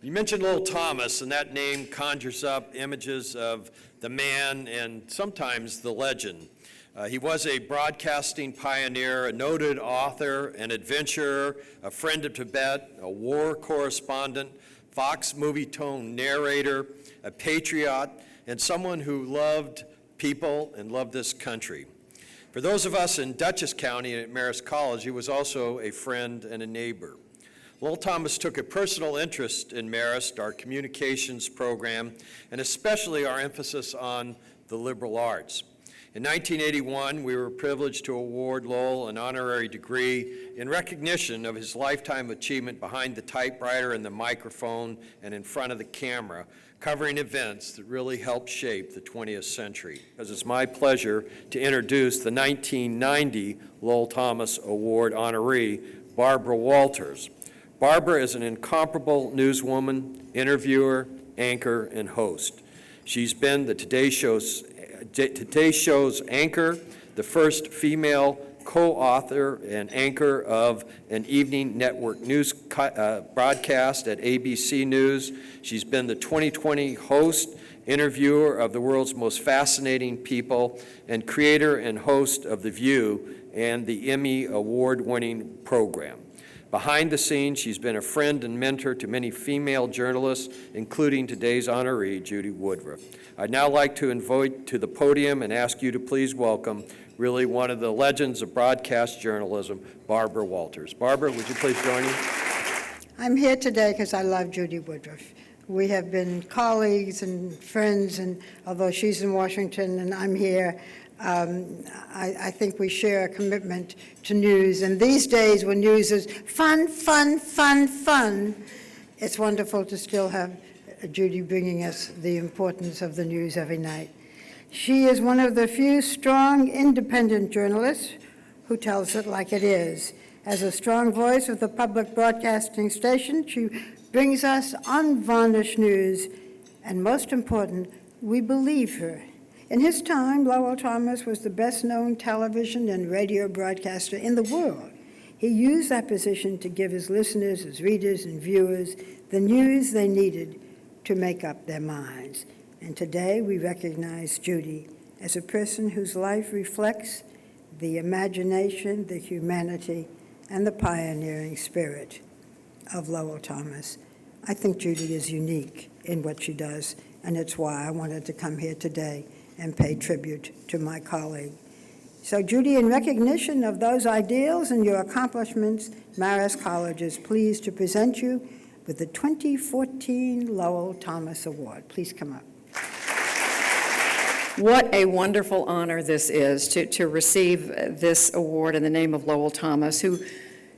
You mentioned Lowell Thomas, and that name conjures up images of the man and sometimes the legend. He was a broadcasting pioneer, a noted author, an adventurer, a friend of Tibet, a war correspondent, Fox movie tone narrator, a patriot, and someone who loved people and loved this country. For those of us in Dutchess County and at Marist College, he was also a friend and a neighbor. Lowell Thomas took a personal interest in Marist, our communications program, and especially our emphasis on the liberal arts. In 1981, we were privileged to award Lowell an honorary degree in recognition of his lifetime achievement behind the typewriter and the microphone and in front of the camera, covering events that really helped shape the 20th century. It's my pleasure to introduce the 1990 Lowell Thomas Award honoree, Barbara Walters. Barbara is an incomparable newswoman, interviewer, anchor, and host. She's been the Today Show's anchor, the first female co-author and anchor of an evening network news broadcast at ABC News. She's been the 2020 host, interviewer of the world's most fascinating people, and creator and host of The View and the Emmy award-winning program. Behind the scenes, she's been a friend and mentor to many female journalists, including today's honoree, Judy Woodruff. I'd now like to invite to the podium and ask you to please welcome really one of the legends of broadcast journalism, Barbara Walters. Barbara, would you please join me? I'm here today because I love Judy Woodruff. We have been colleagues and friends, and although she's in Washington and I'm here, I think we share a commitment to news. And these days when news is fun, fun, fun, fun, it's wonderful to still have Judy bringing us the importance of the news every night. She is one of the few strong, independent journalists who tells it like it is. As a strong voice of the public broadcasting station, she brings us unvarnished news, and most important, we believe her. In his time, Lowell Thomas was the best-known television and radio broadcaster in the world. He used that position to give his listeners, his readers, and viewers the news they needed to make up their minds. And today, we recognize Judy as a person whose life reflects the imagination, the humanity, and the pioneering spirit of Lowell Thomas. I think Judy is unique in what she does, and it's why I wanted to come here today and pay tribute to my colleague. So Judy, in recognition of those ideals and your accomplishments, Marist College is pleased to present you with the 2014 Lowell Thomas Award. Please come up. What a wonderful honor this is to receive this award in the name of Lowell Thomas, who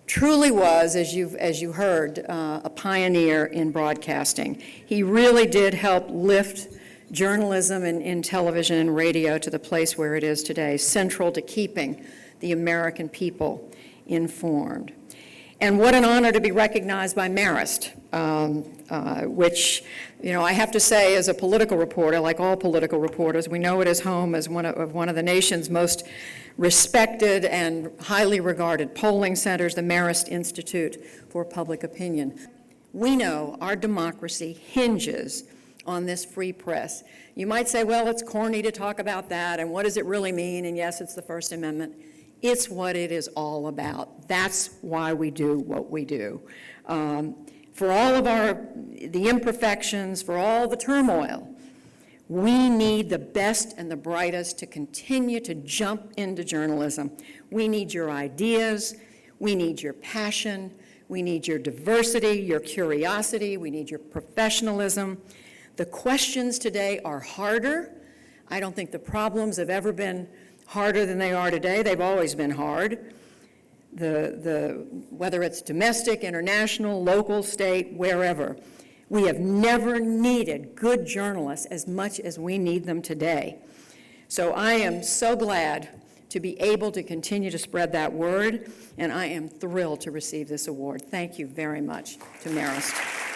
truly was, as you heard, a pioneer in broadcasting. He really did help lift journalism in television and radio to the place where it is today, central to keeping the American people informed. And what an honor to be recognized by Marist, which, I have to say, as a political reporter, like all political reporters, we know it as home as one of the nation's most respected and highly regarded polling centers, the Marist Institute for Public Opinion. We know our democracy hinges on this free press. You might say, well, it's corny to talk about that, and what does it really mean? And yes, it's the First Amendment. It's what it is all about. That's why we do what we do. For all of the imperfections, for all the turmoil, we need the best and the brightest to continue to jump into journalism. We need your ideas, we need your passion, we need your diversity, your curiosity, we need your professionalism. The questions today are harder. I don't think the problems have ever been harder than they are today. They've always been hard. Whether it's domestic, international, local, state, wherever. We have never needed good journalists as much as we need them today. So I am so glad to be able to continue to spread that word, and I am thrilled to receive this award. Thank you very much to Marist.